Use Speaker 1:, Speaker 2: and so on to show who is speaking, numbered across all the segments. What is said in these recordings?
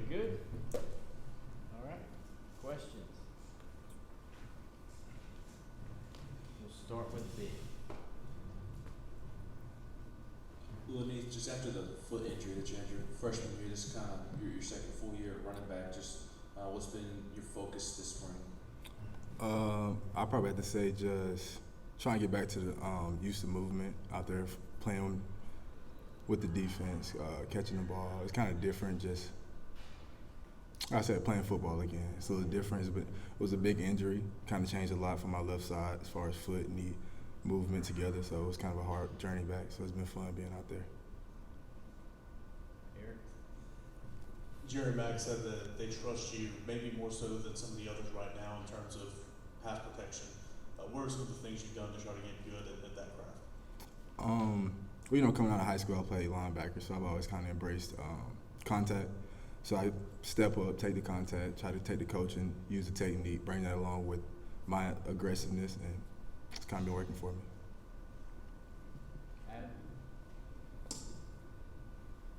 Speaker 1: good? All right. Questions? We'll start with Big.
Speaker 2: Well, I mean, just after the foot injury that you had your freshman year, this kind of your second full year at running back, just what's been your focus this spring?
Speaker 3: I probably have to say just trying to get back to the use of movement out there, playing with the defense, catching the ball. It's kind of different. Just like I said, playing football again. It's a little different, but it was a big injury. Kind of changed a lot for my left side as far as foot, knee movement together. So it was kind of a hard journey back. So it's been fun being out there.
Speaker 1: Eric?
Speaker 4: Jerry Mack said that they trust you maybe more so than some of the others right now in terms of pass protection. What are some of the things you've done to try to get good at that craft?
Speaker 3: Well, coming out of high school, I played linebacker, so I've always kind of embraced contact. So I step up, take the contact, try to take the coaching, use the technique, bring that along with my aggressiveness, and it's kind of been working for me.
Speaker 1: Adam?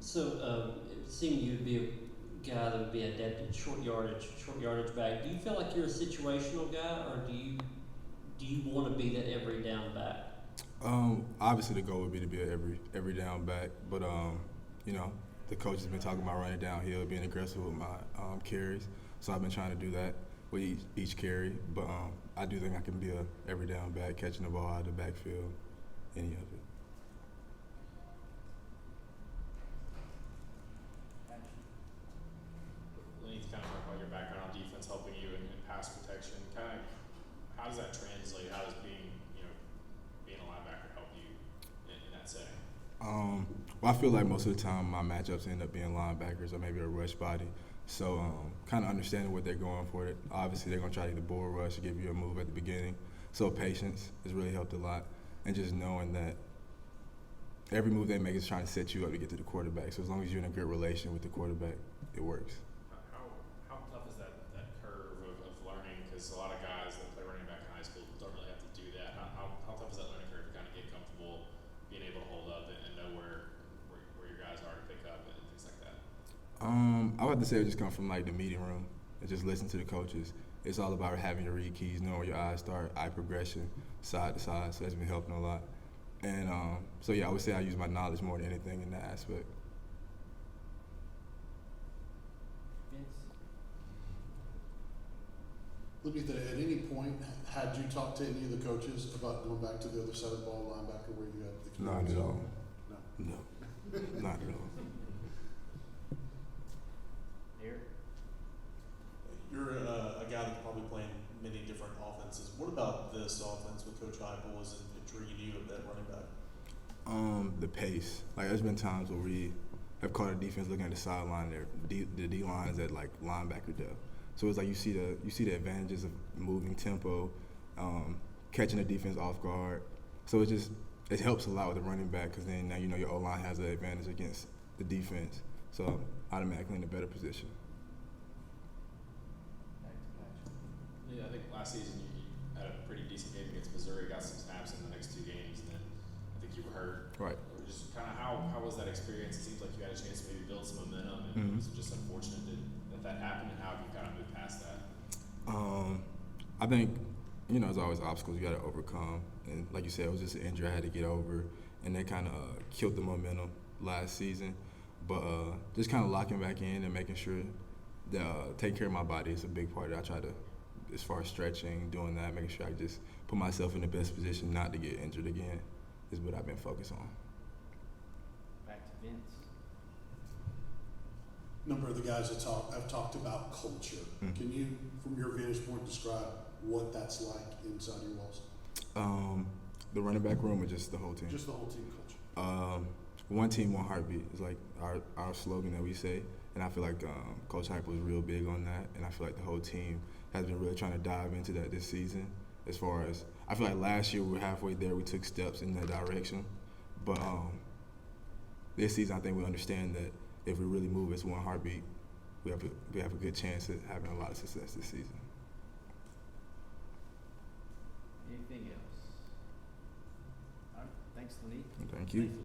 Speaker 5: So it seemed you'd be a guy that would be adept at short yardage back. Do you feel like you're a situational guy, or do you want to be that every down back?
Speaker 3: Obviously, the goal would be to be an every down back, but the coach has been talking about running downhill, being aggressive with my carries. So I've been trying to do that with each carry. But I do think I can be a every down back, catching the ball out of the backfield, any of it.
Speaker 6: Len'Neth, kind of talk about your background on defense helping you in pass protection. Kind of, how does that translate? How does being a linebacker help you in that setting?
Speaker 3: Well, I feel like most of the time my matchups end up being linebackers or maybe a rush body. So kind of understanding what they're going for. Obviously, they're going to try to get the bull rush to give you a move at the beginning. So patience has really helped a lot. And just knowing that every move they make is trying to set you up to get to the quarterback. So as long as you're in a good relation with the quarterback, it works.
Speaker 6: How tough is that curve of learning? Because a lot of guys that play running back in high school don't really have to do that. How tough is that learning curve to kind of get comfortable, being able to hold up and know where your guys are to pick up and things like that?
Speaker 3: I would have to say it just comes from like the meeting room and just listen to the coaches. It's all about having your read keys, knowing where your eyes start, eye progression, side to side. So that's been helping a lot. And so yeah, I would say I use my knowledge more than anything in that aspect.
Speaker 1: Vince?
Speaker 7: Len'Neth, at any point, had you talked to any of the coaches about going back to the other side of the ball, linebacker, where you had the
Speaker 3: Not at all.
Speaker 7: No.
Speaker 3: No, not at all.
Speaker 1: Eric?
Speaker 4: You're a guy that's probably playing many different offenses. What about this offense with Coach Heupel is intriguing you at running back?
Speaker 3: The pace. Like there's been times where we have caught a defense looking at the sideline. The D line is at like linebacker depth. So it's like you see the advantages of moving tempo, catching the defense off guard. So it helps a lot with the running back because then now your O line has an advantage against the defense. So automatically in a better position.
Speaker 6: Yeah, I think last season you had a pretty decent game against Missouri, got some snaps in the next two games, and then I think you were hurt.
Speaker 3: Right.
Speaker 6: Just kind of how was that experience? It seems like you had a chance to maybe build some momentum, and was it just unfortunate that happened, and how have you kind of moved past that?
Speaker 3: I think, there's always obstacles you got to overcome. And like you said, it was just an injury I had to get over, and that kind of killed the momentum last season. But just kind of locking back in and making sure that taking care of my body is a big part that I try to, as far as stretching, doing that, making sure I just put myself in the best position not to get injured again is what I've been focused on.
Speaker 1: Back to Vince.
Speaker 7: A number of the guys have talked about culture.
Speaker 3: Mm-hmm.
Speaker 7: Can you, from your vantage point, describe what that's like inside your walls?
Speaker 3: The running back room or just the whole team?
Speaker 7: Just the whole team culture.
Speaker 3: One team, one heartbeat is like our slogan that we say. And I feel like Coach Hype was real big on that. And I feel like the whole team has been really trying to dive into that this season. As far as, I feel like last year we were halfway there, we took steps in that direction. But this season I think we understand that if we really move as one heartbeat, we have a good chance at having a lot of success this season.
Speaker 1: Anything else? All right. Thanks, Len'Neth.
Speaker 3: Thank you.